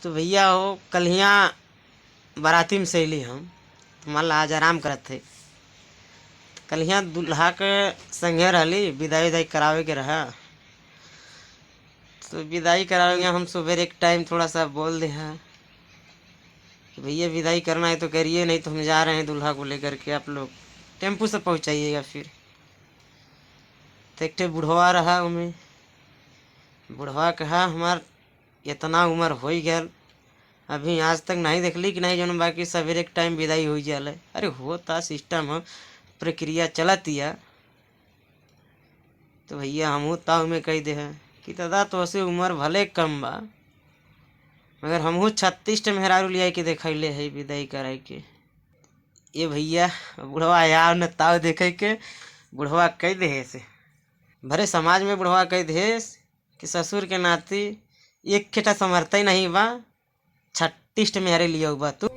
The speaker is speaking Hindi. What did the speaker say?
तो भैया हो कल यहाँ बाराती में सैली हम तो मान ला आज आराम करत थे। कल यहाँ दूल्हा के संगे रहली विदाई उदाई करावे के रहा। तो विदाई करावे के हम सुबह एक टाइम थोड़ा सा बोल दे है कि भैया विदाई करना है तो करिए, नहीं तो हम जा रहे हैं दूल्हा को लेकर के, आप लोग टेम्पू से पहुँचाइएगा। फिर तो एक बुढ़वा रहा उनमें, बुढ़वा कहा हमार इतना उम्र हो गया अभी आज तक नहीं देखली कि नहीं जौन बाकी सवेरे एक टाइम विदाई हो जाए। अरे होता सिस्टम हो, प्रक्रिया चलतिया। तो भैया हमहू ताऊ में कह दे है कि दादा तो से उम्र भले कम बा मगर हमहू 36 मेहरारू लिया के देखले है विदाई कराए के। ये भैया बुढ़वा आया न ताऊ देखे के बुढ़वा कह दे से भरे समाज में बुढ़वा कह दे कि ससुर के नाती एक खेटा समर्थ ही नहीं बा 36 मेहरे लिया बा तू।